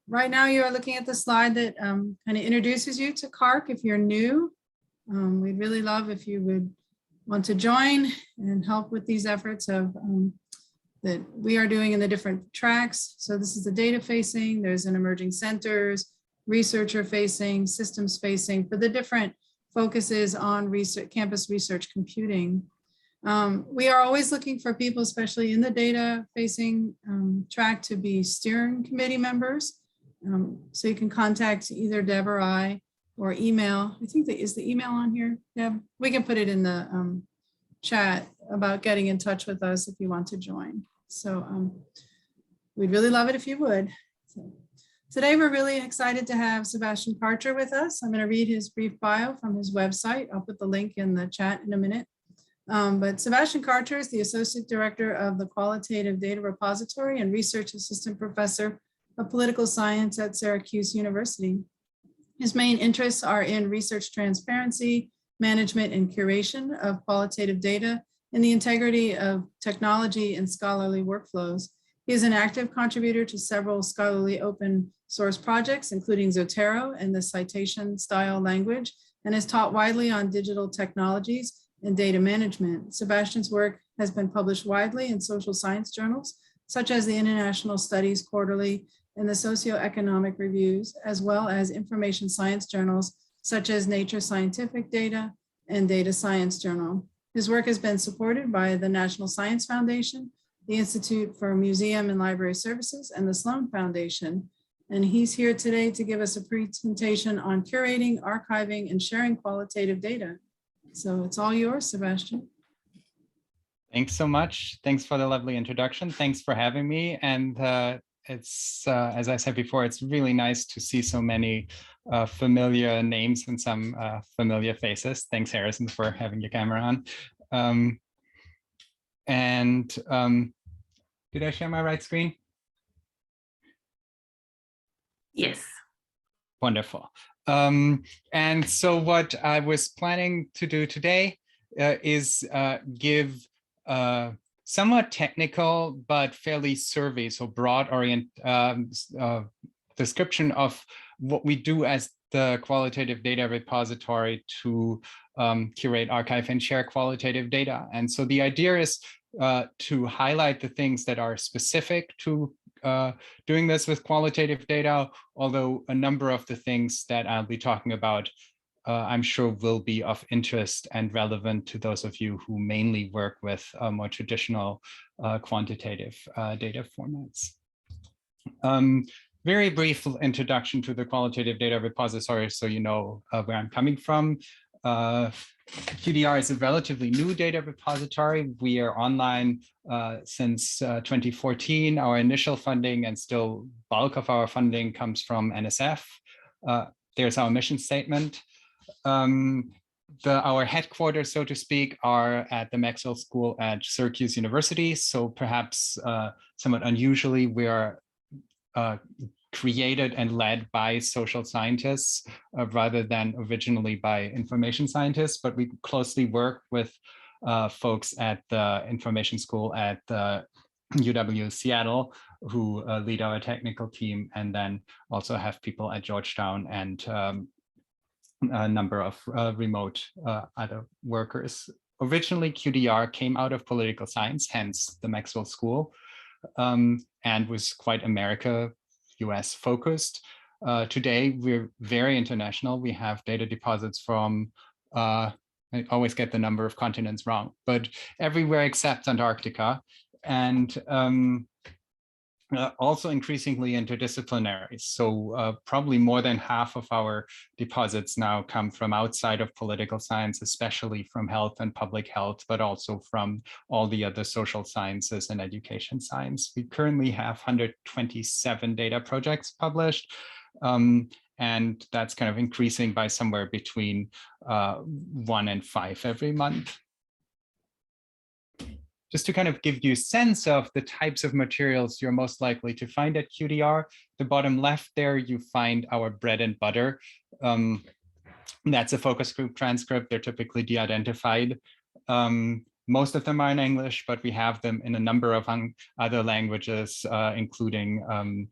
Right now you are looking at the slide that kind of introduces you to CARC if you're new. We'd really love if you would want to join and help with these efforts of that we are doing in the different tracks. So this is the data facing, there's an emerging centers, researcher facing, systems facing for the different focuses on research, campus research computing. We are always looking for people, especially in the data facing track, to be steering committee members. So you can contact either Deb or I, or email. I think that is the email on here, Deb. We can put it in the chat about getting in touch with us if you want to join. So we'd really love it if you would. So, today we're really excited to have Sebastian Karcher with us. I'm going to read his brief bio from his website. I'll put the link in the chat in a minute. But Sebastian Karcher is the Associate Director of the Qualitative Data Repository and Research Assistant Professor of Political Science at Syracuse University. His main interests are in research transparency, management and curation of qualitative data, and the integrity of technology and scholarly workflows. He is an active contributor to several scholarly open source projects, including Zotero and the citation style language, and has taught widely on digital technologies and data management. Sebastian's work has been published widely in social science journals, such as the International Studies Quarterly and the Socioeconomic Reviews, as well as information science journals, such as Nature Scientific Data and Data Science Journal. His work has been supported by the National Science Foundation, the Institute for Museum and Library Services, and the Sloan Foundation. And he's here today to give us a presentation on curating, archiving, and sharing qualitative data. So it's all yours, Sebastian. Thanks so much. Thanks for the lovely introduction. Thanks for having me. And it's, as I said before, it's really nice to see so many familiar names and some familiar faces. Thanks, Harrison, for having your camera on. Did I share my right screen? Yes. Wonderful. And so what I was planning to do today is give somewhat technical but fairly survey, so broad description of what we do as the Qualitative Data Repository to curate, archive, and share qualitative data. And so the idea is to highlight the things that are specific to doing this with qualitative data, although a number of the things that I'll be talking about I'm sure will be of interest and relevant to those of you who mainly work with more traditional quantitative data formats. Very brief introduction to the Qualitative Data Repository so you know where I'm coming from. QDR is a relatively new data repository. We are online since 2014. Our initial funding and still bulk of our funding comes from NSF. There's our mission statement. Our headquarters, so to speak, are at the Maxwell School at Syracuse University. So perhaps somewhat unusually, we are created and led by social scientists rather than originally by information scientists, but we closely work with folks at the information school at UW Seattle who lead our technical team, and then also have people at Georgetown and a number of remote other workers. Originally, QDR came out of political science, hence the Maxwell School, and was quite America, US focused. Today, we're very international. We have data deposits from, I always get the number of continents wrong, but everywhere except Antarctica. And also increasingly interdisciplinary. So probably more than half of our deposits now come from outside of political science, especially from health and public health, but also from all the other social sciences and education science. We currently have 127 data projects published, and that's kind of increasing by somewhere between 1 and 5 every month. Just to kind of give you a sense of the types of materials you're most likely to find at QDR, the bottom left there, you find our bread and butter. That's a focus group transcript. They're typically de-identified. Most of them are in English, but we have them in a number of other languages, including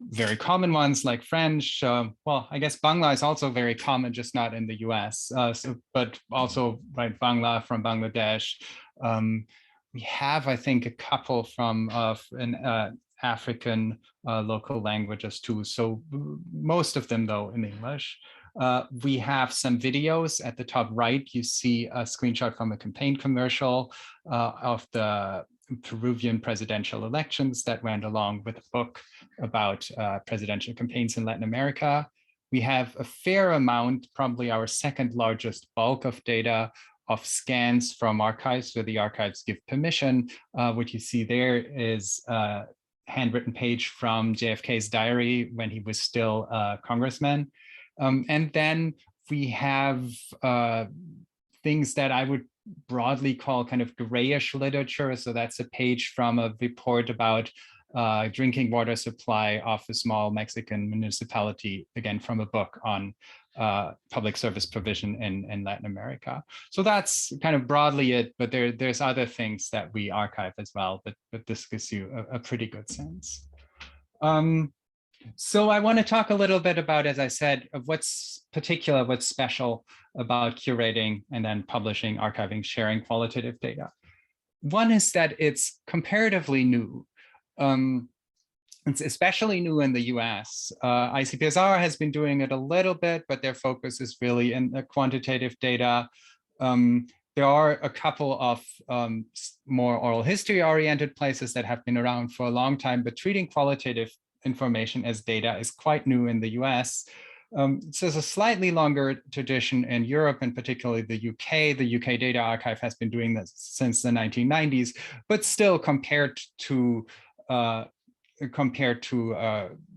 very common ones like French. Well, I guess Bangla is also very common, just not in the US, but also right, Bangla from Bangladesh. We have, I think, a couple from African local languages too. So most of them, though, in English. We have some videos at the top right. You see a screenshot from a campaign commercial of the Peruvian presidential elections that went along with a book about presidential campaigns in Latin America. We have a fair amount, probably our second largest bulk of data of scans from archives where the archives give permission. What you see there is a handwritten page from JFK's diary when he was still a congressman. And then we have things that I would broadly call kind of grayish literature. So that's a page from a report about drinking water supply of a small Mexican municipality, again, from a book on public service provision in Latin America. So that's kind of broadly it, but there's other things that we archive as well, but this gives you a pretty good sense. So I want to talk a little bit about, as I said, of what's special about curating and then publishing, archiving, sharing qualitative data. One is that it's comparatively new. It's especially new in the US. ICPSR has been doing it a little bit, but their focus is really in the quantitative data. There are a couple of more oral history oriented places that have been around for a long time, but treating qualitative information as data is quite new in the US. So there's a slightly longer tradition in Europe, and particularly the UK. The UK Data Archive has been doing this since the 1990s, but still compared to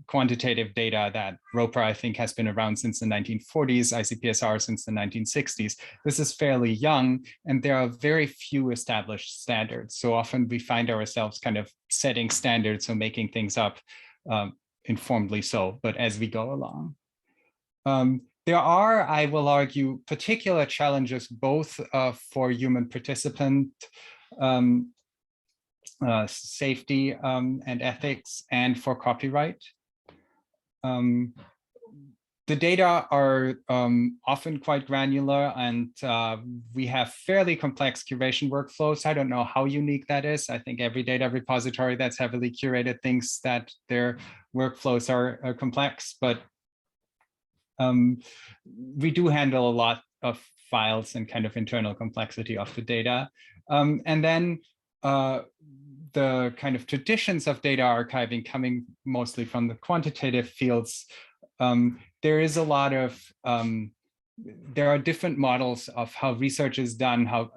quantitative data that ROPR, I think, has been around since the 1940s, ICPSR since the 1960s. This is fairly young, and there are very few established standards. So often we find ourselves kind of setting standards, so making things up, informedly so, but as we go along. There are, I will argue, particular challenges both for human participant safety and ethics, and for copyright. The data are often quite granular, and we have fairly complex curation workflows. I don't know how unique that is. I think every data repository that's heavily curated thinks that their workflows are complex, but we do handle a lot of files and kind of internal complexity of the data. And then the kind of traditions of data archiving coming mostly from the quantitative fields, there is a lot of, there are different models of how research is done, how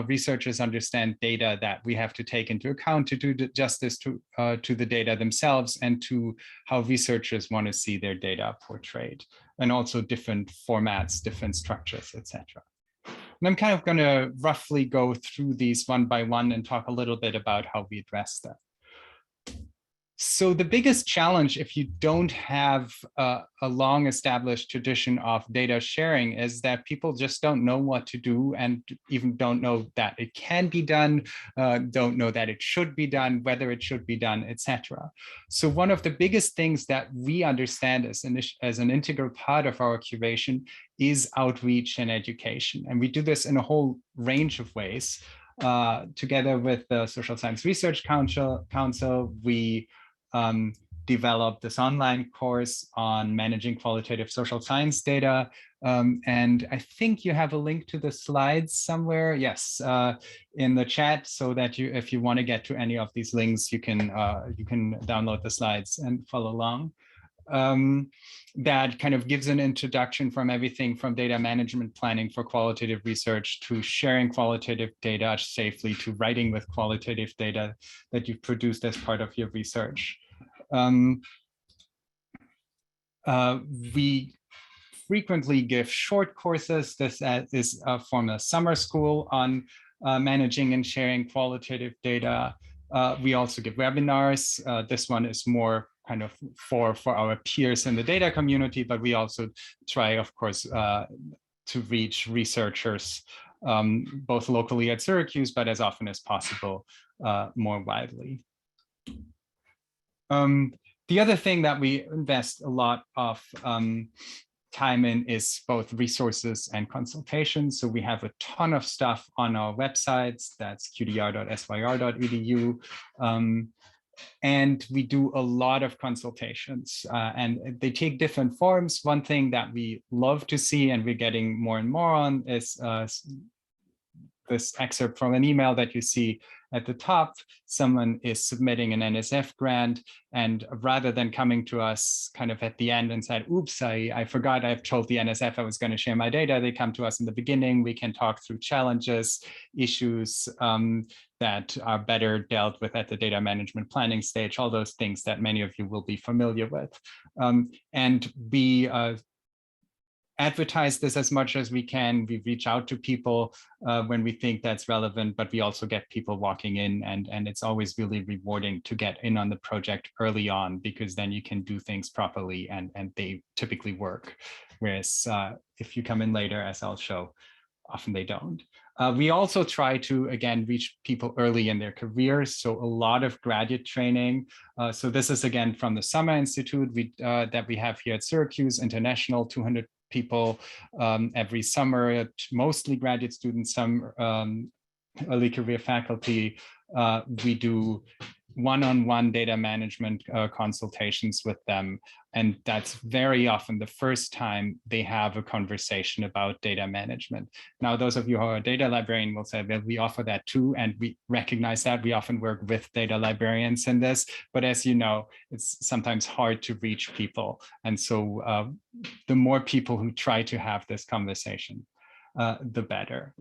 researchers understand data that we have to take into account to do justice to the data themselves, and to how researchers want to see their data portrayed, and also different formats, different structures, etc. And I'm kind of going to roughly go through these one by one and talk a little bit about how we address them. So the biggest challenge, if you don't have a long established tradition of data sharing, is that people just don't know what to do, and even don't know that it can be done, don't know that it should be done, whether it should be done, etc. So one of the biggest things that we understand as an integral part of our curation is outreach and education. And we do this in a whole range of ways. Together with the Social Science Research Council, we developed this online course on managing qualitative social science data. And I think you have a link to the slides somewhere. Yes, in the chat, so that if you want to get to any of these links, you can download the slides and follow along. That kind of gives an introduction from everything from data management planning for qualitative research, to sharing qualitative data safely, to writing with qualitative data that you've produced as part of your research. We frequently give short courses. This is from a summer school on managing and sharing qualitative data. We also give webinars. This one is more kind of for our peers in the data community, but we also try, of course, to reach researchers both locally at Syracuse, but as often as possible, more widely. The other thing that we invest a lot of time in is both resources and consultations. So we have a ton of stuff on our websites. That's qdr.syr.edu. And we do a lot of consultations, and they take different forms. One thing that we love to see, and we're getting more and more on, is this excerpt from an email that you see at the top. Someone is submitting an NSF grant, and rather than coming to us kind of at the end and said, oops, I forgot, I've told the NSF I was going to share my data, they come to us in the beginning. We can talk through challenges, issues that are better dealt with at the data management planning stage, all those things that many of you will be familiar with. And we advertise this as much as we can. We reach out to people when we think that's relevant, but we also get people walking in, and it's always really rewarding to get in on the project early on, because then you can do things properly and they typically work. Whereas if you come in later, as I'll show, often they don't. We also try to, again, reach people early in their careers. So a lot of graduate training. So this is, again, from the Summer Institute that we have here at Syracuse International, 200 people every summer, mostly graduate students, some early career faculty. We do one-on-one data management consultations with them. And that's very often the first time they have a conversation about data management. Now, those of you who are a data librarian will say, well, we offer that too, and we recognize that. We often work with data librarians in this, but as you know, it's sometimes hard to reach people. And so the more people who try to have this conversation, the better.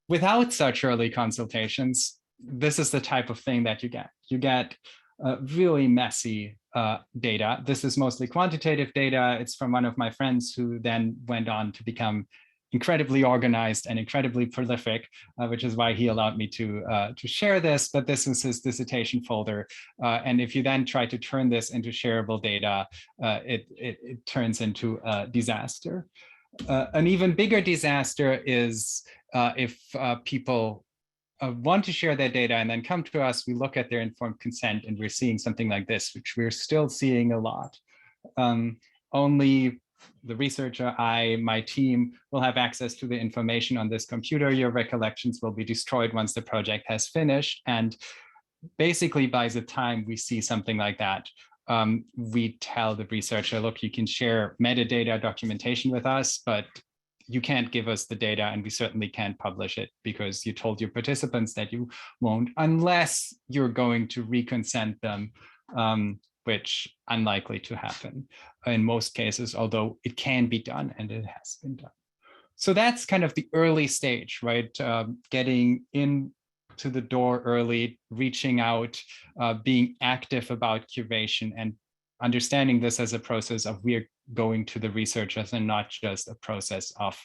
Without such early consultations, this is the type of thing that you get. You get really messy data. This is mostly quantitative data. It's from one of my friends who then went on to become incredibly organized and incredibly prolific, which is why he allowed me to share this. But this is his dissertation folder. And if you then try to turn this into shareable data, it turns into a disaster. An even bigger disaster is if people want to share their data and then come to us, we look at their informed consent and we're seeing something like this, which we're still seeing a lot. Only the researcher, my team, will have access to the information on this computer. Your recollections will be destroyed once the project has finished. And basically by the time we see something like that, we tell the researcher, look, you can share metadata documentation with us, but you can't give us the data, and we certainly can't publish it because you told your participants that you won't, unless you're going to reconsent them, which unlikely to happen in most cases, although it can be done and it has been done. So that's kind of the early stage, right? Getting in to the door early, reaching out, being active about curation, and understanding this as a process of we're going to the researchers and not just a process of,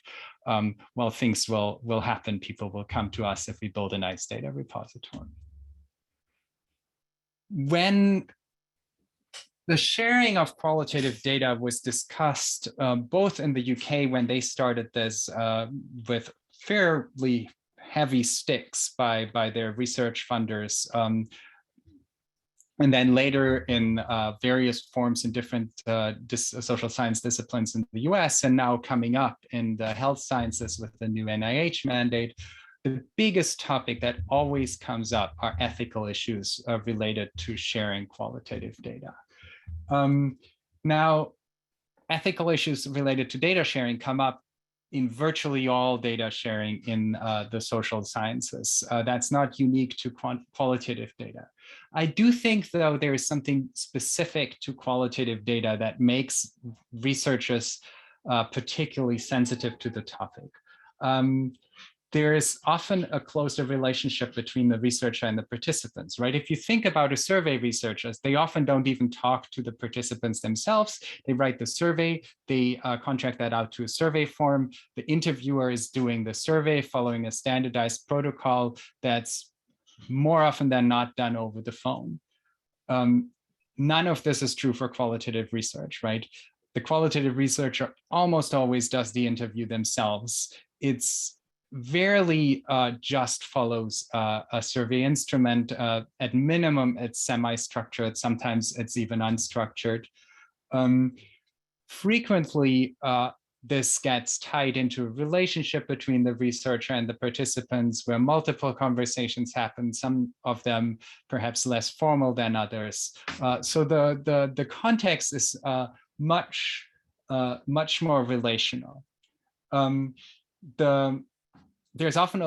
well, things will happen. People will come to us if we build a nice data repository. When the sharing of qualitative data was discussed, both in the UK when they started this with fairly heavy sticks by their research funders, and then later in various forms in different social science disciplines in the US, and now coming up in the health sciences with the new NIH mandate, the biggest topic that always comes up are ethical issues related to sharing qualitative data. Now, ethical issues related to data sharing come up in virtually all data sharing in the social sciences. That's not unique to qualitative data. I do think, though, there is something specific to qualitative data that makes researchers particularly sensitive to the topic. There is often a closer relationship between the researcher and the participants, right? If you think about a survey researchers, they often don't even talk to the participants themselves. They write the survey, they contract that out to a survey form. The interviewer is doing the survey following a standardized protocol that's more often than not done over the phone. None of this is true for qualitative research, right? the qualitative researcher almost always does the interview themselves. It's rarely just follows a survey instrument. At minimum, it's semi-structured. Sometimes it's even unstructured. Frequently, this gets tied into a relationship between the researcher and the participants where multiple conversations happen, some of them perhaps less formal than others. So the context is much more relational. There's often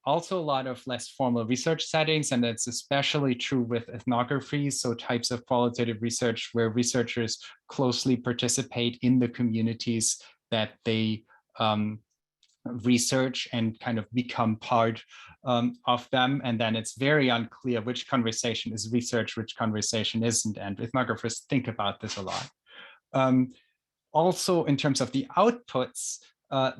also a lot of less formal research settings, and that's especially true with ethnography, so types of qualitative research where researchers closely participate in the communities that they research and kind of become part of them. And then it's very unclear which conversation is research, which conversation isn't, and ethnographers think about this a lot. Also, in terms of the outputs,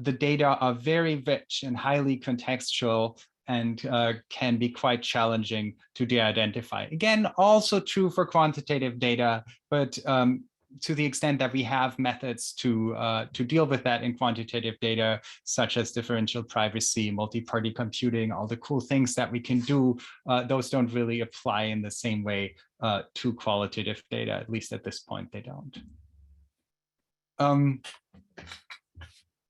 the data are very rich and highly contextual and can be quite challenging to de-identify. Again, also true for quantitative data, but to the extent that we have methods to deal with that in quantitative data, such as differential privacy, multi-party computing, all the cool things that we can do, those don't really apply in the same way to qualitative data, at least at this point, they don't.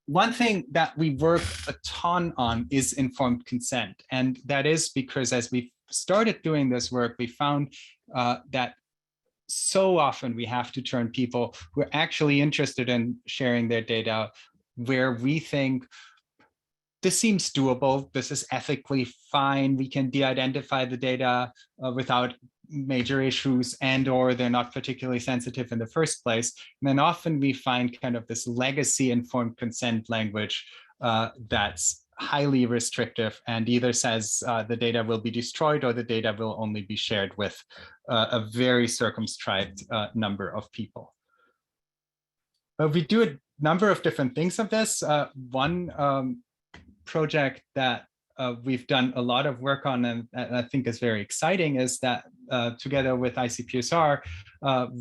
One thing that we work a ton on is informed consent. And that is because as we started doing this work, we found that so often we have to turn people who are actually interested in sharing their data where we think this seems doable, this is ethically fine, we can de-identify the data without major issues, and or they're not particularly sensitive in the first place. And then often we find kind of this legacy informed consent language that's highly restrictive and either says the data will be destroyed or the data will only be shared with a very circumscribed number of people. We do a number of different things of this. One project that we've done a lot of work on and I think is very exciting is that together with ICPSR,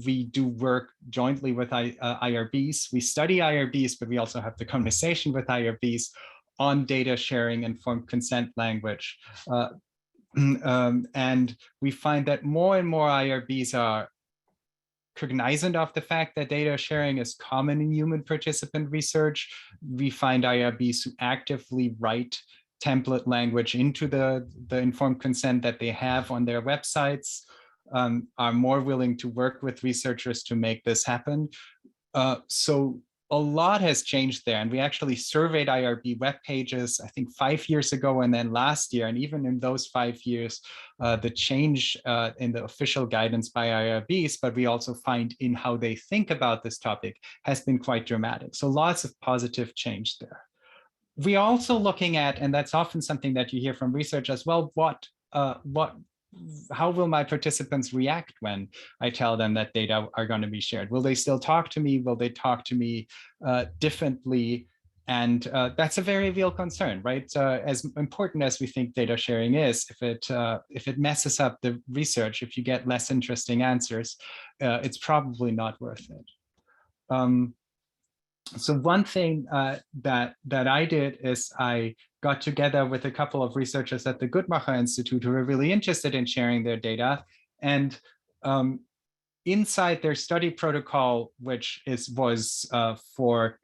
we do work jointly with IRBs. We study IRBs, but we also have the conversation with IRBs on data sharing informed consent language. And we find that more and more IRBs are cognizant of the fact that data sharing is common in human participant research. We find IRBs who actively write template language into the informed consent that they have on their websites, are more willing to work with researchers to make this happen. So a lot has changed there. And we actually surveyed IRB web pages, I think 5 years ago and then last year. And even in those 5 years, the change in the official guidance by IRBs, but we also find in how they think about this topic has been quite dramatic. So lots of positive change there. We're also looking at, and that's often something that you hear from research as well, how will my participants react when I tell them that data are going to be shared? Will they still talk to me? Will they talk to me differently? And that's a very real concern, right? As important as we think data sharing is, if it messes up the research, if you get less interesting answers, it's probably not worth it. So one thing that I did is I got together with a couple of researchers at the Guttmacher Institute who were really interested in sharing their data. And inside their study protocol, which was for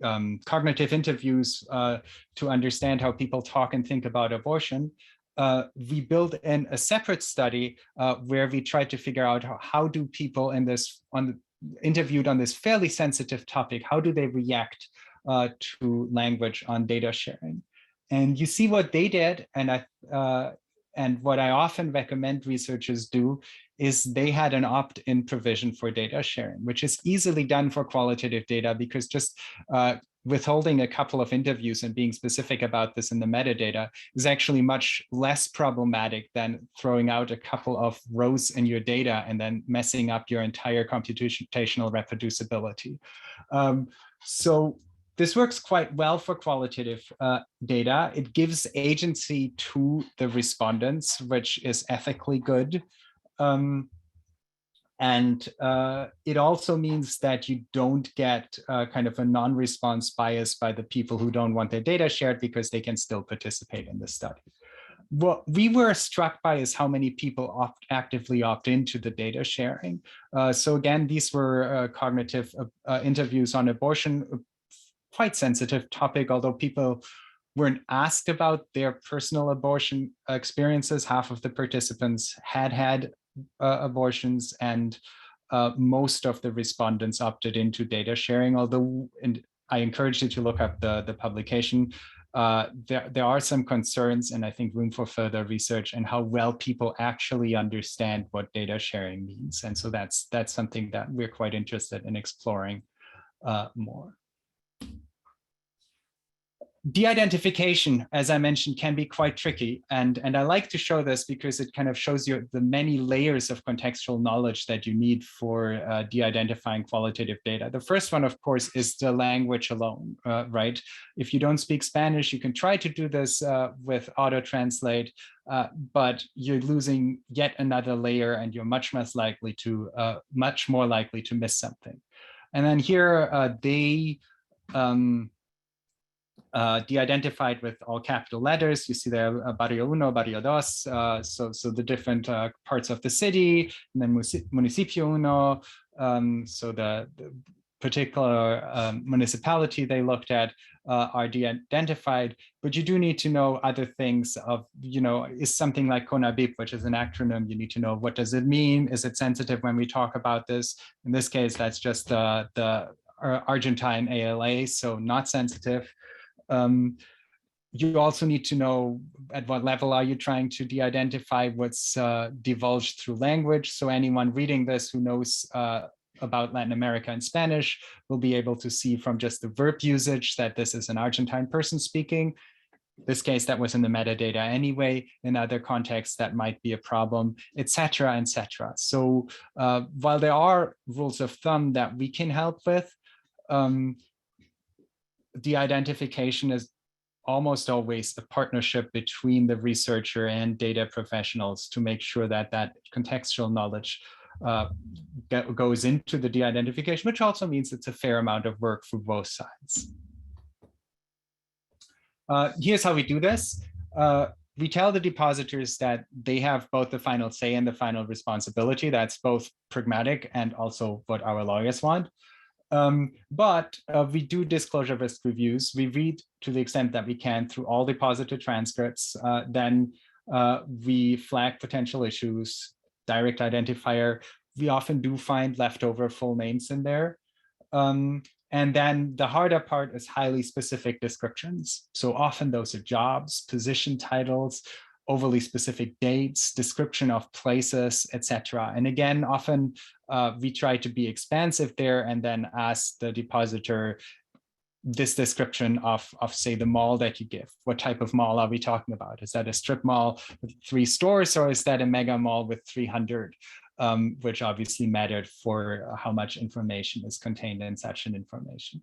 cognitive interviews to understand how people talk and think about abortion, we built in a separate study where we tried to figure out how do people interviewed on this fairly sensitive topic, how do they react to language on data sharing? And you see what they did, and what I often recommend researchers do is they had an opt-in provision for data sharing, which is easily done for qualitative data because just withholding a couple of interviews and being specific about this in the metadata is actually much less problematic than throwing out a couple of rows in your data and then messing up your entire computational reproducibility. So this works quite well for qualitative data. It gives agency to the respondents, which is ethically good. And it also means that you don't get kind of a non-response bias by the people who don't want their data shared because they can still participate in the study. What we were struck by is how many people actively opt into the data sharing. So again, these were cognitive interviews on abortion, quite sensitive topic, although people weren't asked about their personal abortion experiences. Half of the participants had abortions, and most of the respondents opted into data sharing, although, and I encourage you to look up the publication. There are some concerns, and I think room for further research and how well people actually understand what data sharing means. And so that's something that we're quite interested in exploring more. De-identification, as I mentioned, can be quite tricky. And I like to show this because it kind of shows you the many layers of contextual knowledge that you need for de-identifying qualitative data. The first one, of course, is the language alone, right? If you don't speak Spanish, you can try to do this with auto-translate, but you're losing yet another layer, and you're much more likely to miss something. And then here they de-identified with all capital letters. You see there Barrio Uno, Barrio Dos, so the different parts of the city, and then Municipio Uno, so the particular municipality they looked at are de-identified, but you do need to know other things of, is something like CONABIP, which is an acronym. You need to know, what does it mean? Is it sensitive when we talk about this? In this case, that's just the Argentine ALA, so not sensitive. You also need to know at what level are you trying to de-identify what's divulged through language. So anyone reading this who knows about Latin America in Spanish will be able to see from just the verb usage that this is an Argentine person speaking. In this case, that was in the metadata anyway. In other contexts, that might be a problem, etc., etc. So while there are rules of thumb that we can help with, de-identification is almost always a partnership between the researcher and data professionals to make sure that that contextual knowledge goes into the de-identification, which also means it's a fair amount of work for both sides. Here's how we do this. We tell the depositors that they have both the final say and the final responsibility. That's both pragmatic and also what our lawyers want. But we do disclosure risk reviews. We read to the extent that we can through all depositor transcripts. Then we flag potential issues, direct identifier. We often do find leftover full names in there. And then the harder part is highly specific descriptions. So often those are jobs, position titles, overly specific dates, description of places, etc. And again, often we try to be expansive there and then ask the depositor this description of say, the mall that you give. What type of mall are we talking about? Is that a strip mall with 3 stores, or is that a mega mall with 300? Which obviously mattered for how much information is contained in such an information.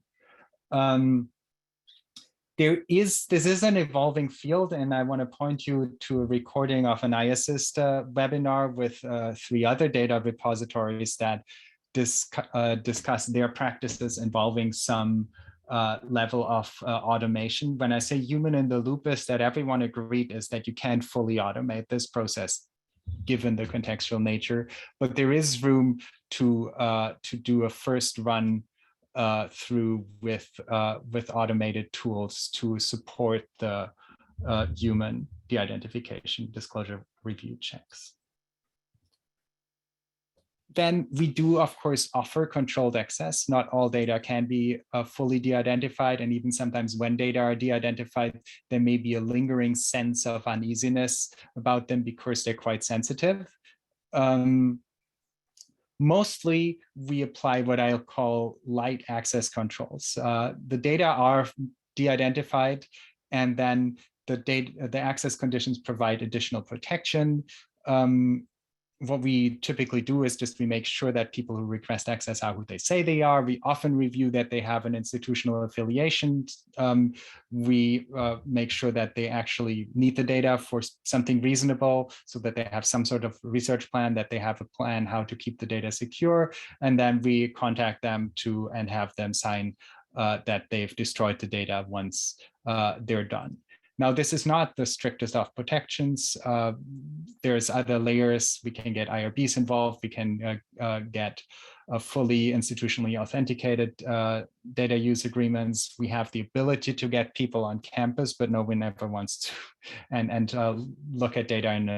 This is an evolving field, and I want to point you to a recording of an IASSIST webinar with 3 other data repositories that discuss their practices involving some level of automation. When I say human in the loop, is that everyone agreed is that you can't fully automate this process given the contextual nature, but there is room to do a first run through with automated tools to support the human de-identification disclosure review checks. Then we do, of course, offer controlled access. Not all data can be fully de-identified, and even sometimes when data are de-identified, there may be a lingering sense of uneasiness about them because they're quite sensitive. Mostly, we apply what I'll call light access controls. The data are de-identified, and then the access conditions provide additional protection. what we typically do is just we make sure that people who request access are who they say they are. We often review that they have an institutional affiliation. We make sure that they actually need the data for something reasonable, so that they have some sort of research plan, that they have a plan how to keep the data secure. And then we contact them and have them sign that they've destroyed the data once they're done. Now, this is not the strictest of protections. There's other layers. We can get IRBs involved. We can get fully institutionally authenticated data use agreements. We have the ability to get people on campus, but no one ever wants to and look at data in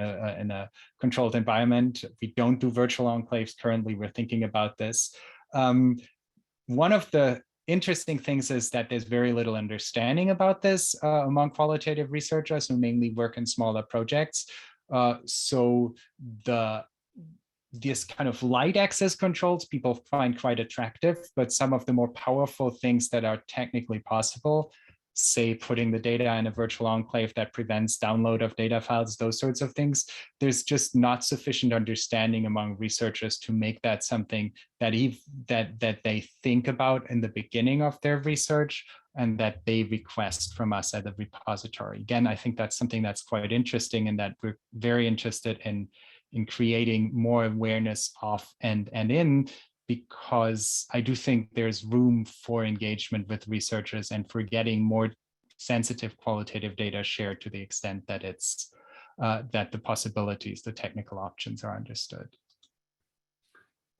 a controlled environment. We don't do virtual enclaves currently. We're thinking about this. One of the interesting things is that there's very little understanding about this among qualitative researchers who mainly work in smaller projects. So this kind of light access controls people find quite attractive, but some of the more powerful things that are technically possible, say putting the data in a virtual enclave that prevents download of data files, those sorts of things, there's just not sufficient understanding among researchers to make that something that they think about in the beginning of their research and that they request from us at the repository. Again, I think that's something that's quite interesting and that we're very interested in creating more awareness of and in, because I do think there's room for engagement with researchers and for getting more sensitive qualitative data shared to the extent that it's that the possibilities, the technical options are understood.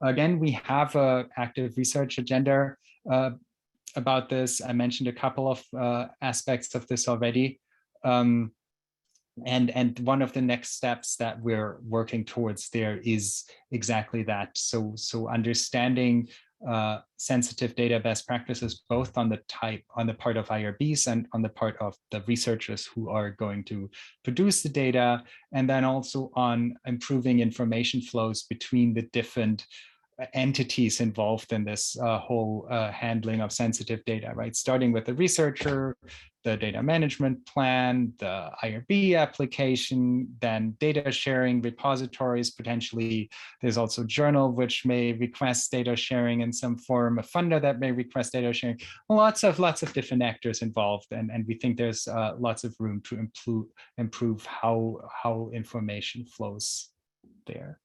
Again, we have an active research agenda about this. I mentioned a couple of aspects of this already. And one of the next steps that we're working towards there is exactly that. So understanding sensitive data best practices, both on the part of IRBs and on the part of the researchers who are going to produce the data, and then also on improving information flows between the different entities involved in this whole handling of sensitive data, right? Starting with the researcher, the data management plan, the IRB application, then data sharing repositories, potentially there's also a journal which may request data sharing in some form, a funder that may request data sharing, lots of different actors involved. And we think there's lots of room to improve how information flows there.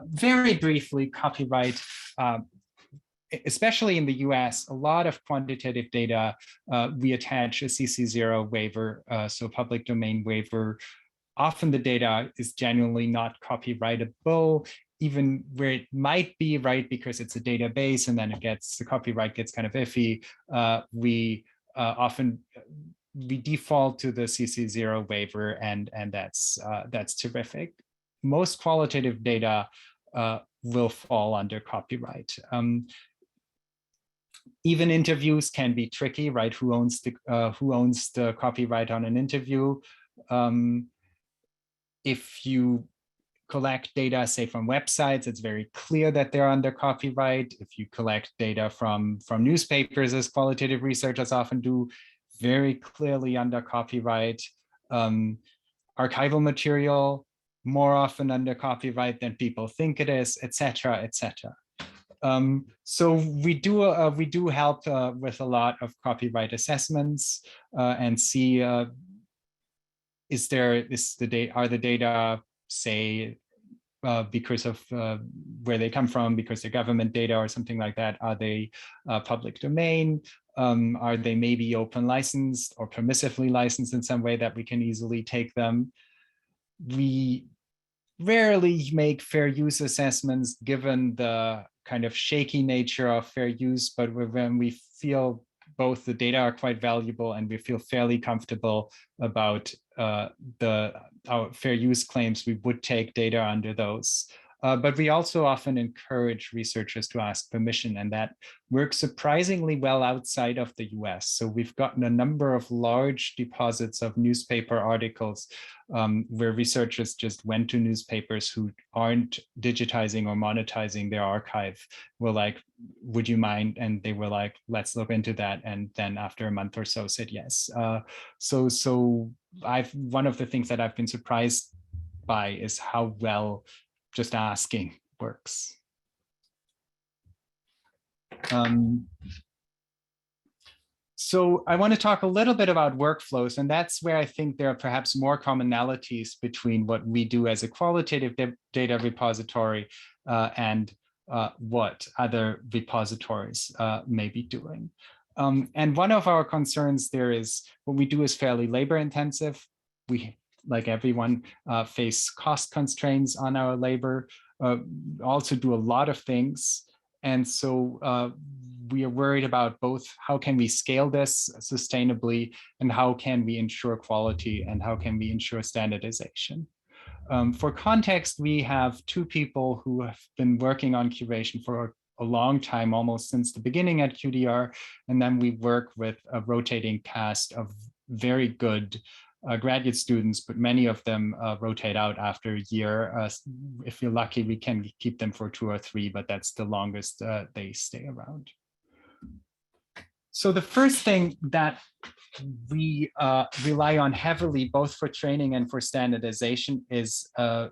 Very briefly, copyright, especially in the US, a lot of quantitative data, we attach a CC0 waiver, so public domain waiver. Often the data is genuinely not copyrightable, even where it might be, right, because it's a database and then the copyright gets kind of iffy. We often default to the CC0 waiver, and that's terrific. Most qualitative data will fall under copyright. Even interviews can be tricky, right? Who owns the copyright on an interview? If you collect data, say from websites, it's very clear that they're under copyright. If you collect data from newspapers, as qualitative researchers often do, very clearly under copyright. Archival material, more often under copyright than people think it is, et cetera, et cetera. So we do help with a lot of copyright assessments and see are the data, say, because of where they come from, because they're government data or something like that, are they public domain? Are they maybe open licensed or permissively licensed in some way that we can easily take them? We rarely make fair use assessments given the kind of shaky nature of fair use, but when we feel both the data are quite valuable and we feel fairly comfortable about our fair use claims, we would take data under those. But we also often encourage researchers to ask permission, and that works surprisingly well outside of the US. So we've gotten a number of large deposits of newspaper articles where researchers just went to newspapers who aren't digitizing or monetizing their archive, were like, would you mind? And they were like, let's look into that. And then after a month or so said yes. So one of the things that I've been surprised by is how well just asking works. So I want to talk a little bit about workflows, and that's where I think there are perhaps more commonalities between what we do as a qualitative data repository and what other repositories may be doing. And one of our concerns there is what we do is fairly labor intensive. We, like everyone, face cost constraints on our labor, also do a lot of things. And so we are worried about both how can we scale this sustainably and how can we ensure quality and how can we ensure standardization. For context, we have two people who have been working on curation for a long time, almost since the beginning at QDR. And then we work with a rotating cast of very good graduate students, but many of them rotate out after a year. If you're lucky, we can keep them for 2 or 3, but that's the longest they stay around. So the first thing that we rely on heavily, both for training and for standardization, is a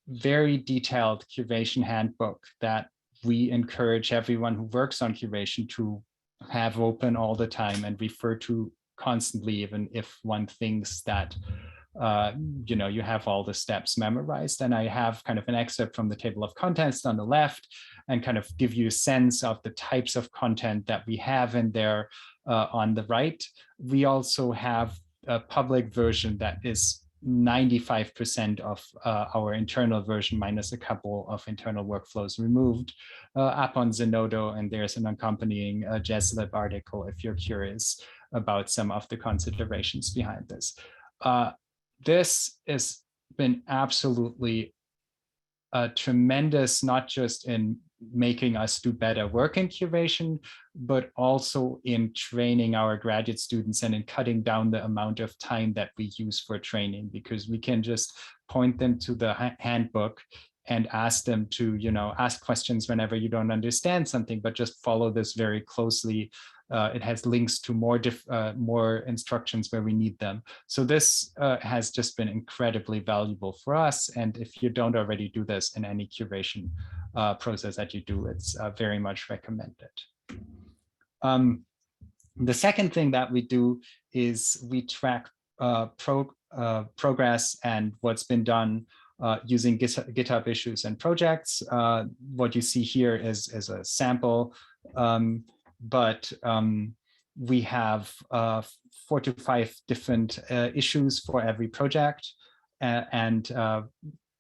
very detailed curation handbook that we encourage everyone who works on curation to have open all the time and refer to constantly, even if one thinks that you have all the steps memorized. And I have kind of an excerpt from the table of contents on the left and kind of give you a sense of the types of content that we have in there on the right. We also have a public version that is 95% of our internal version minus a couple of internal workflows removed up on Zenodo, and there's an accompanying JSLib article if you're curious about some of the considerations behind this. This has been absolutely tremendous, not just in making us do better work in curation, but also in training our graduate students and in cutting down the amount of time that we use for training, because we can just point them to the handbook and ask them to, ask questions whenever you don't understand something, but just follow this very closely. It has links to more instructions where we need them. So this has just been incredibly valuable for us. And if you don't already do this in any curation process that you do, it's very much recommended. The second thing that we do is we track progress and what's been done using GitHub issues and projects. What you see here is a sample, but we have 4 to 5 different issues for every project. And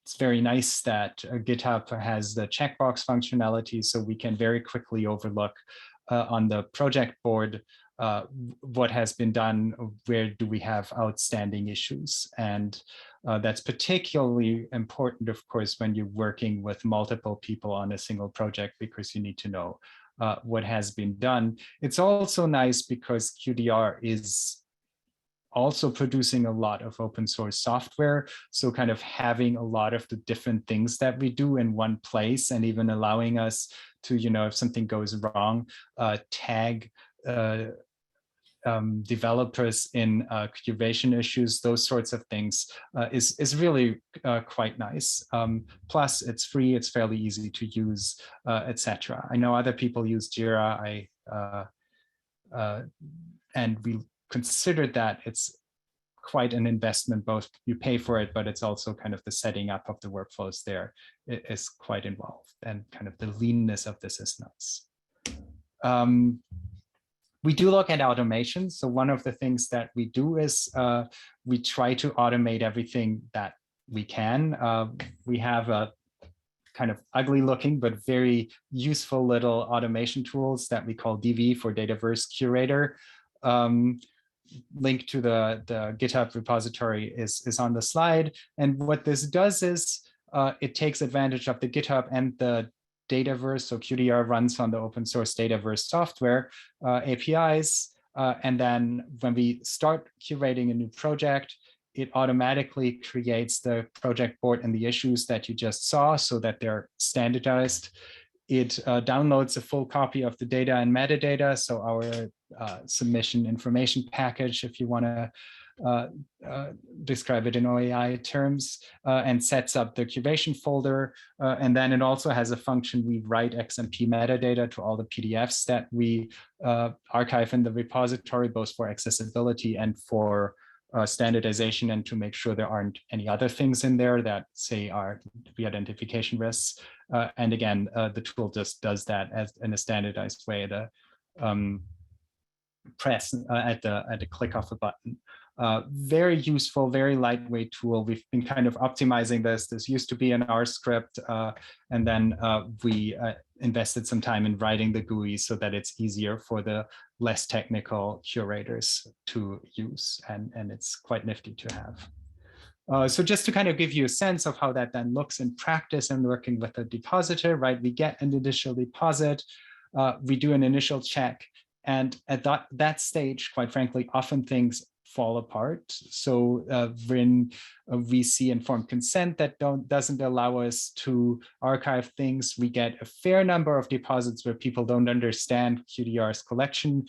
it's very nice that GitHub has the checkbox functionality, so we can very quickly overlook on the project board what has been done, where do we have outstanding issues. And that's particularly important, of course, when you're working with multiple people on a single project, because you need to know what has been done. It's also nice because QDR is also producing a lot of open source software. So kind of having a lot of the different things that we do in one place, and even allowing us to, if something goes wrong, tag developers in curation issues, those sorts of things is really quite nice. Plus it's free, it's fairly easy to use, etc. I know other people use Jira, and we considered that it's quite an investment. Both you pay for it, but it's also kind of the setting up of the workflows there is quite involved, and kind of the leanness of this is nice. We do look at automation. So one of the things that we do is we try to automate everything that we can. We have a kind of ugly looking, but very useful little automation tools that we call DV for Dataverse Curator. Link to the GitHub repository is on the slide. And what this does is it takes advantage of the GitHub and the Dataverse, so QDR runs on the open source Dataverse software APIs. And then when we start curating a new project, it automatically creates the project board and the issues that you just saw so that they're standardized. It downloads a full copy of the data and metadata, so our submission information package, if you want to describe it in OAI terms, and sets up the curation folder. And then it also has a function. We write XMP metadata to all the PDFs that we archive in the repository, both for accessibility and for standardization, and to make sure there aren't any other things in there that say are re-identification risks. And again, the tool just does that as in a standardized way. The press at the click of a button. Very useful, very lightweight tool. We've been kind of optimizing this. This used to be in our script, and then we invested some time in writing the GUI so that it's easier for the less technical curators to use, and it's quite nifty to have. So just to kind of give you a sense of how that then looks in practice and working with a depositor, right? We get an initial deposit, we do an initial check, and at that stage, quite frankly, often things fall apart. So when we see informed consent that doesn't allow us to archive things, we get a fair number of deposits where people don't understand QDR's collection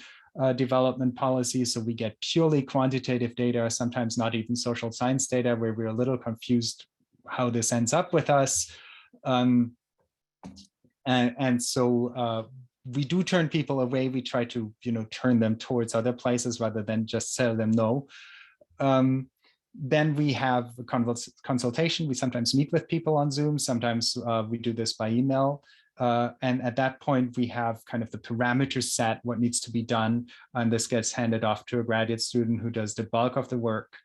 development policy. So we get purely quantitative data, sometimes not even social science data, where we're a little confused how this ends up with us. And so we do turn people away. We try to, turn them towards other places rather than just tell them no. Then we have consultation. We sometimes meet with people on Zoom. Sometimes we do this by email. And at that point, we have kind of the parameters set, what needs to be done. And this gets handed off to a graduate student who does the bulk of the work.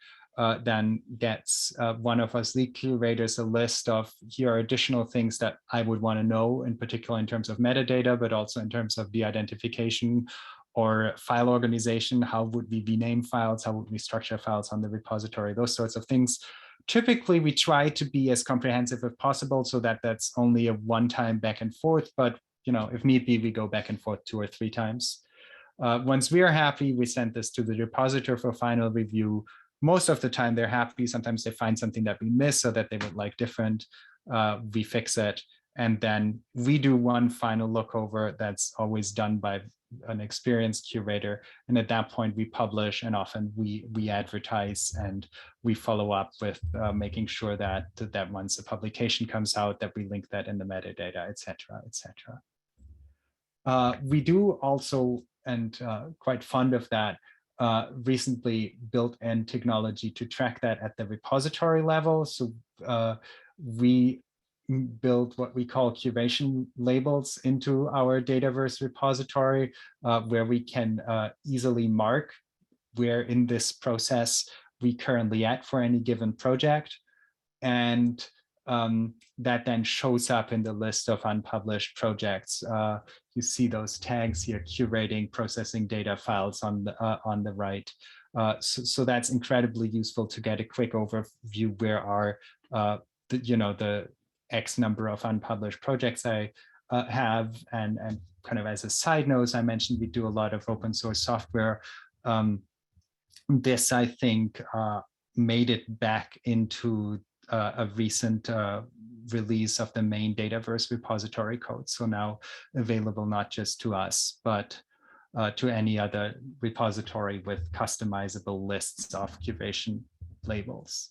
Then gets one of us lead curators a list of, here are additional things that I would want to know, in particular in terms of metadata, but also in terms of de-identification or file organization. How would we rename files? How would we structure files on the repository? Those sorts of things. Typically, we try to be as comprehensive as possible so that that's only a one-time back and forth. But if need be, we go back and forth 2 or 3 times. Once we are happy, we send this to the depositor for final review. Most of the time they're happy. Sometimes they find something that we miss or that they would like different. We fix it. And then we do one final look over that's always done by an experienced curator. And at that point we publish, and often we advertise, and we follow up with making sure that once a publication comes out, that we link that in the metadata, et cetera, et cetera. We do also, and quite fond of that, recently built in technology to track that at the repository level. So we build what we call curation labels into our Dataverse repository, where we can easily mark where in this process we currently at for any given project. And that then shows up in the list of unpublished projects. You see those tags here: curating, processing data files on the right. So that's incredibly useful to get a quick overview. Where are the X number of unpublished projects I have, and kind of as a side note, I mentioned we do a lot of open source software. This, I think, made it back into a recent release of the main Dataverse repository code. So now available not just to us, but to any other repository with customizable lists of curation labels.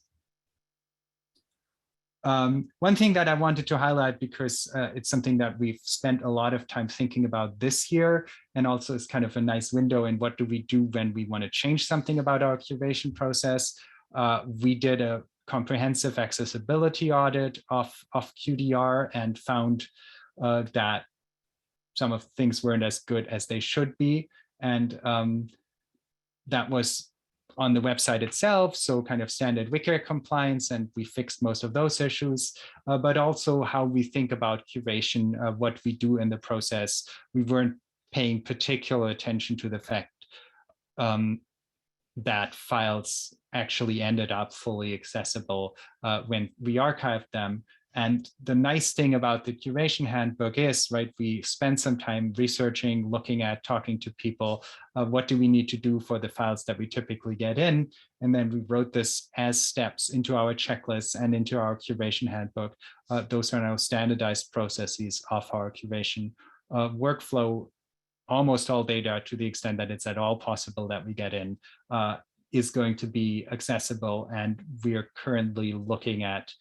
One thing that I wanted to highlight, because it's something that we've spent a lot of time thinking about this year, and also is kind of a nice window in what do we do when we want to change something about our curation process. We did a comprehensive accessibility audit of QDR and found that some of things weren't as good as they should be. And that was on the website itself, so kind of standard WCAG compliance, and we fixed most of those issues, but also how we think about curation, what we do in the process. We weren't paying particular attention to the fact that files actually ended up fully accessible when we archived them. And the nice thing about the Curation Handbook is, right, we spend some time researching, looking at, talking to people, what do we need to do for the files that we typically get in? And then we wrote this as steps into our checklists and into our Curation Handbook. Those are now standardized processes of our curation workflow. Almost all data, to the extent that it's at all possible that we get in, is going to be accessible, and we are currently looking at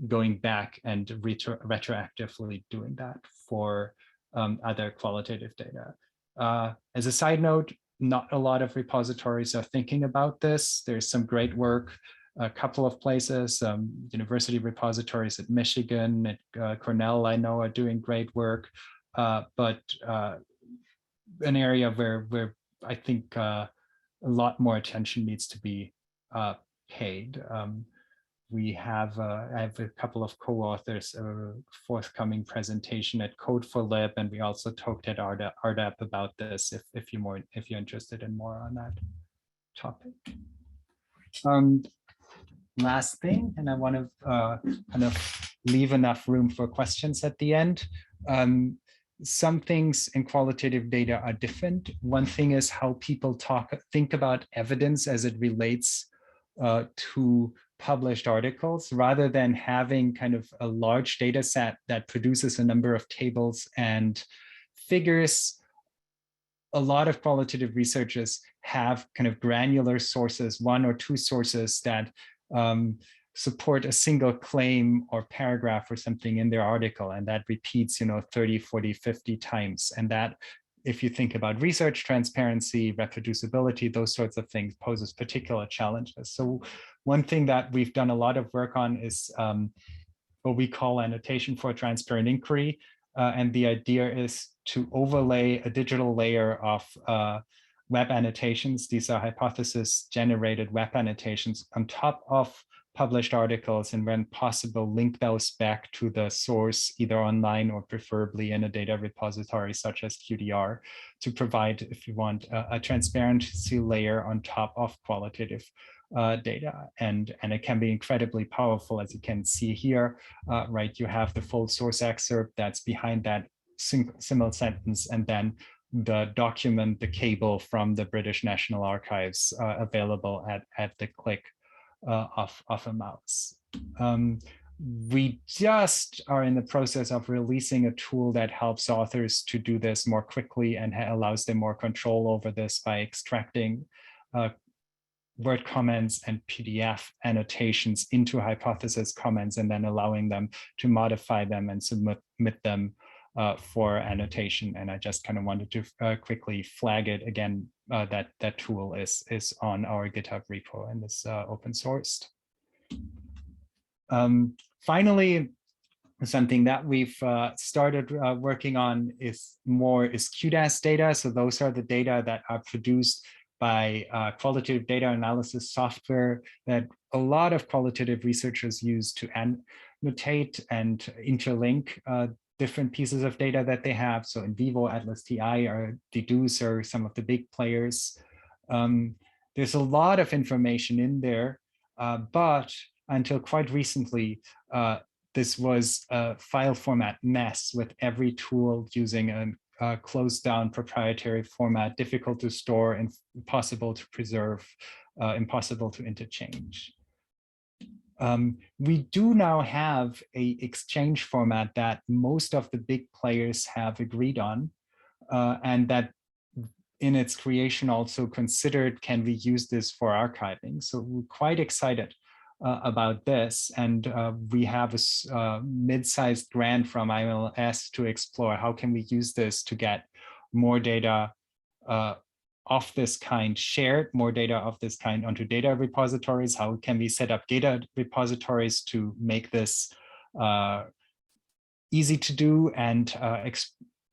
going back and retroactively doing that for other qualitative data. As a side note, not a lot of repositories are thinking about this. There's some great work, a couple of places, university repositories at Michigan, at Cornell, I know, are doing great work, but an area where I think a lot more attention needs to be paid. We have, I have a couple of co-authors, a forthcoming presentation at Code for Lib, and we also talked at RDAP about this if you're interested in more on that topic. Last thing, and I want to kind of leave enough room for questions at the end. Some things in qualitative data are different. One thing is how people think about evidence as it relates to published articles, rather than having kind of a large data set that produces a number of tables and figures. A lot of qualitative researchers have kind of granular sources, one or two sources that support a single claim or paragraph or something in their article, and that repeats 30, 40, 50 times. And that, if you think about research transparency, reproducibility, those sorts of things, poses particular challenges. So one thing that we've done a lot of work on is what we call annotation for transparent inquiry. And the idea is to overlay a digital layer of web annotations. These are hypothesis-generated web annotations on top of published articles, and when possible, link those back to the source, either online or preferably in a data repository such as QDR, to provide, if you want, a transparency layer on top of qualitative data. And it can be incredibly powerful, as you can see here, right? You have the full source excerpt that's behind that single sentence, and then the document, the cable from the British National Archives available at the click of a mouse. We just are in the process of releasing a tool that helps authors to do this more quickly and allows them more control over this by extracting Word comments and PDF annotations into hypothesis comments, and then allowing them to modify them and submit them for annotation. And I just kind of wanted to quickly flag it again, that tool is on our GitHub repo and is open sourced. Finally, something that we've started working on is QDAS data. So those are the data that are produced by qualitative data analysis software that a lot of qualitative researchers use to annotate and interlink different pieces of data that they have. So in vivo, Atlas TI, or Deduce are some of the big players. There's a lot of information in there, but until quite recently, this was a file format mess, with every tool using a closed down proprietary format, difficult to store and impossible to preserve, impossible to interchange. We do now have an exchange format that most of the big players have agreed on, and that in its creation also considered, can we use this for archiving? So we're quite excited about this, and we have a mid-sized grant from IMLS to explore how can we use this to get more data of this kind shared, more data of this kind onto data repositories. How can we set up data repositories to make this easy to do and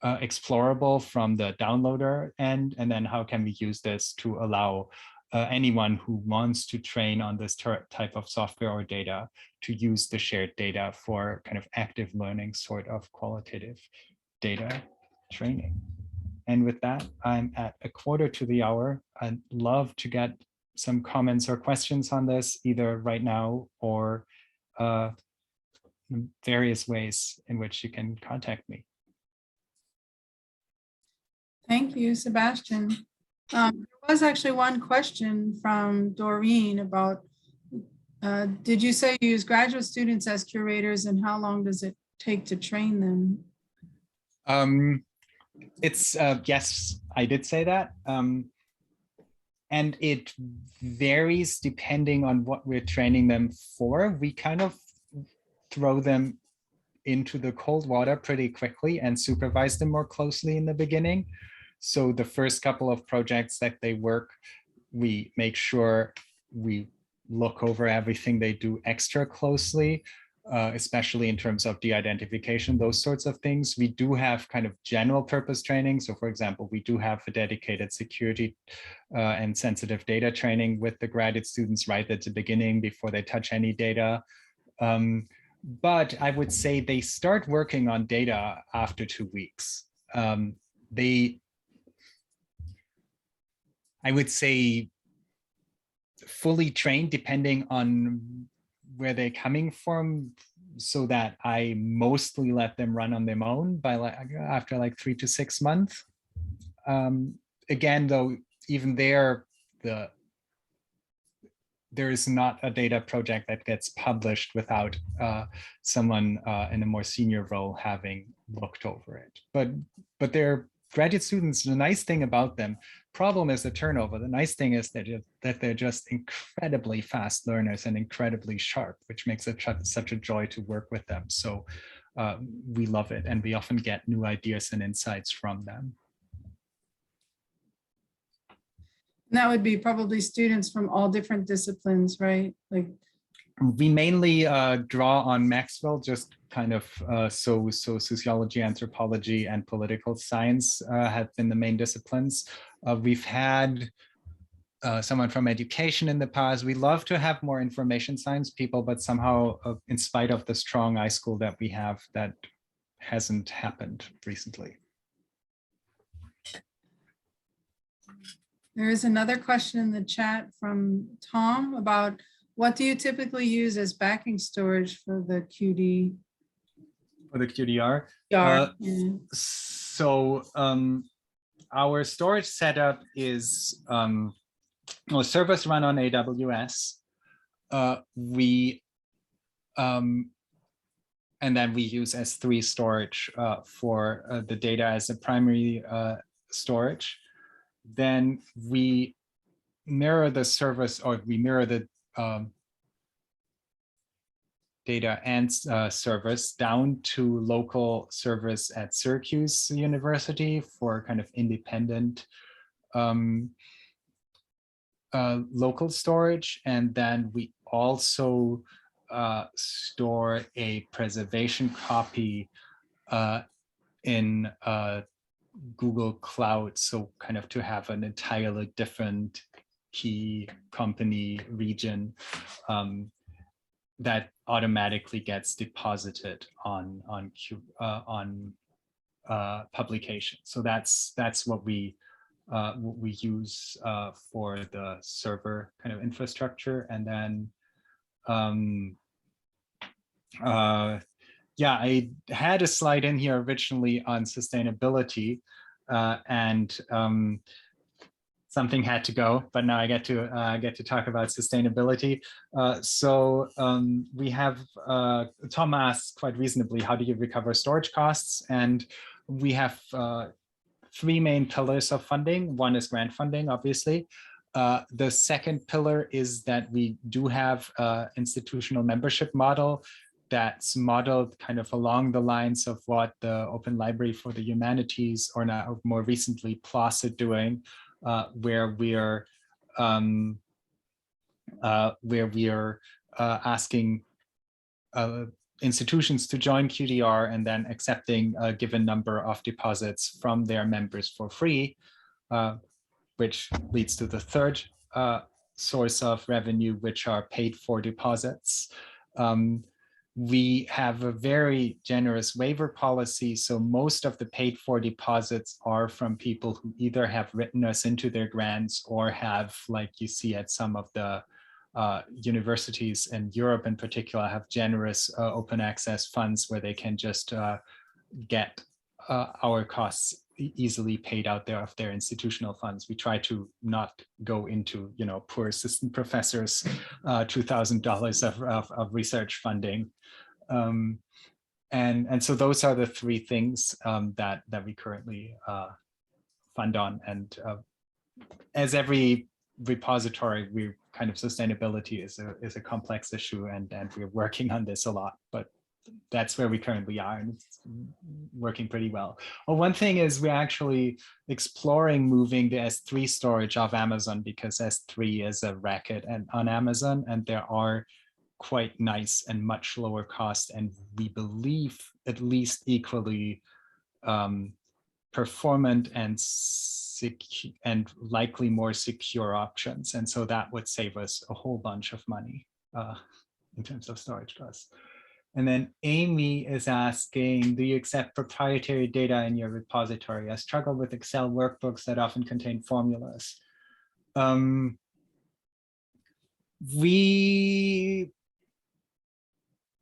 explorable from the downloader end? And then how can we use this to allow anyone who wants to train on this type of software or data to use the shared data for kind of active learning sort of qualitative data training. And with that, I'm at a quarter to the hour. I'd love to get some comments or questions on this, either right now or various ways in which you can contact me. Thank you, Sebastian. There was actually one question from Doreen about, did you say you use graduate students as curators, and how long does it take to train them? It's yes, I did say that. and it varies depending on what we're training them for. We kind of throw them into the cold water pretty quickly and supervise them more closely in the beginning. So the first couple of projects that they work, we make sure we look over everything they do extra closely, especially in terms of de-identification, those sorts of things. We do have kind of general purpose training. So for example, we do have a dedicated security and sensitive data training with the graduate students right at the beginning before they touch any data. But I would say they start working on data after 2 weeks. I would say fully trained depending on where they're coming from, so that I mostly let them run on their own by after like 3 to 6 months. Again, though, even there is not a data project that gets published without someone in a more senior role having looked over it. But they're graduate students. The nice thing about them, problem is the turnover. The nice thing is that they're just incredibly fast learners and incredibly sharp, which makes it such a joy to work with them. So we love it, and we often get new ideas and insights from them. And that would be probably students from all different disciplines, right? Like, we mainly draw on Maxwell, just kind of so sociology, anthropology, and political science have been the main disciplines. We've had someone from education in the past. We love to have more information science people, but somehow, in spite of the strong iSchool that we have, that hasn't happened recently. there is another question in the chat from Tom about what do you typically use as backing storage for the QD? For the QDR? Yeah. So our storage setup is, well, servers run on AWS. And then we use S3 storage for the data as a primary storage. Then we mirror the service, or we mirror the data and servers down to local servers at Syracuse University for kind of independent local storage. And then we also store a preservation copy in Google Cloud, so kind of to have an entirely different key company region that automatically gets deposited on publication. So that's what we use for the server kind of infrastructure. And then yeah, I had a slide in here originally on sustainability, and something had to go, but now I get to talk about sustainability. So we have Tom asked quite reasonably, how do you recover storage costs? And we have 3 main pillars of funding. One is grant funding, obviously. The second pillar is that we do have an institutional membership model that's modeled kind of along the lines of what the Open Library for the Humanities, or now more recently PLOS, are doing, where we are asking institutions to join QDR and then accepting a given number of deposits from their members for free, which leads to the third source of revenue, which are paid for deposits. We have a very generous waiver policy. So most of the paid for deposits are from people who either have written us into their grants or have, like you see at some of the universities in Europe in particular, have generous open access funds where they can just get our costs easily paid out there of their institutional funds. We try to not go into, poor assistant professors, $2,000 of research funding. And so those are the 3 things that we currently fund on. And as every repository, we kind of sustainability is a complex issue, and we're working on this a lot, but that's where we currently are, and it's working pretty well. Well, one thing is we're actually exploring moving the S3 storage off Amazon, because S3 is a racket and on Amazon, and there are quite nice and much lower cost, and we believe at least equally performant and likely more secure options. And so that would save us a whole bunch of money in terms of storage costs. And then Amy is asking, do you accept proprietary data in your repository? I struggle with Excel workbooks that often contain formulas. We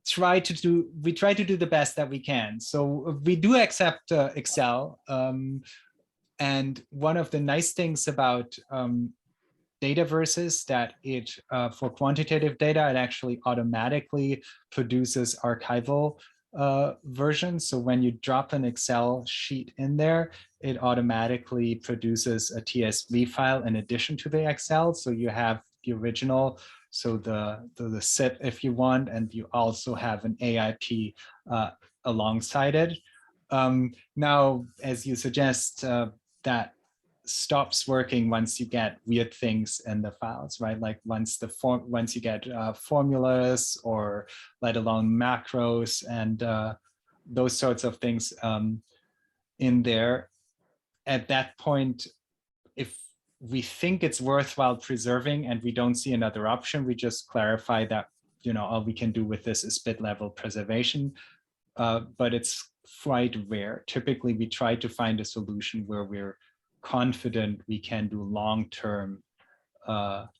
try to do the best that we can. So we do accept Excel. And one of the nice things about Dataverse is that it, for quantitative data, it actually automatically produces archival versions. So when you drop an Excel sheet in there, it automatically produces a TSV file in addition to the Excel. So you have the original, so the zip if you want, and you also have an AIP alongside it. Now, as you suggest, that stops working once you get weird things in the files, right? Like once you get formulas, or let alone macros and those sorts of things in there. At that point, if we think it's worthwhile preserving and we don't see another option, we just clarify that, all we can do with this is bit level preservation, but it's quite rare. Typically, we try to find a solution where we're confident we can do long-term file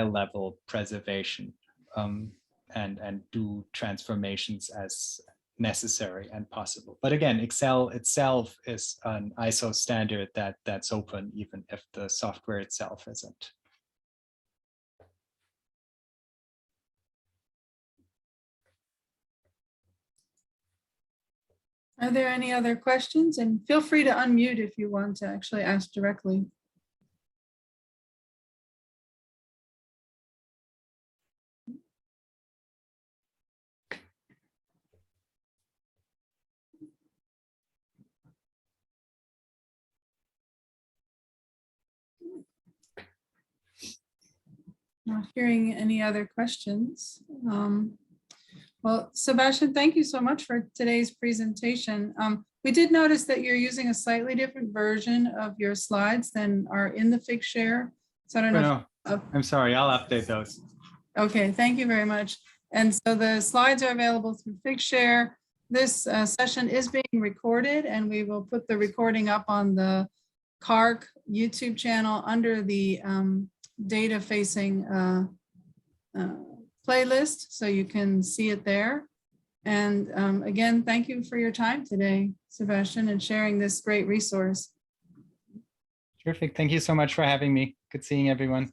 level preservation and do transformations as necessary and possible. But again, Excel itself is an ISO standard that's open, even if the software itself isn't. Are there any other questions? And feel free to unmute if you want to actually ask directly. Not hearing any other questions. Well, Sebastian, thank you so much for today's presentation. We did notice that you're using a slightly different version of your slides than are in the Figshare. So I don't know. I'm sorry, I'll update those. Okay, thank you very much. And so the slides are available through Figshare. This session is being recorded, and we will put the recording up on the CARC YouTube channel under the data facing playlist, so you can see it there. And again, thank you for your time today, Sebastian, and sharing this great resource. Terrific. Thank you so much for having me. Good seeing everyone.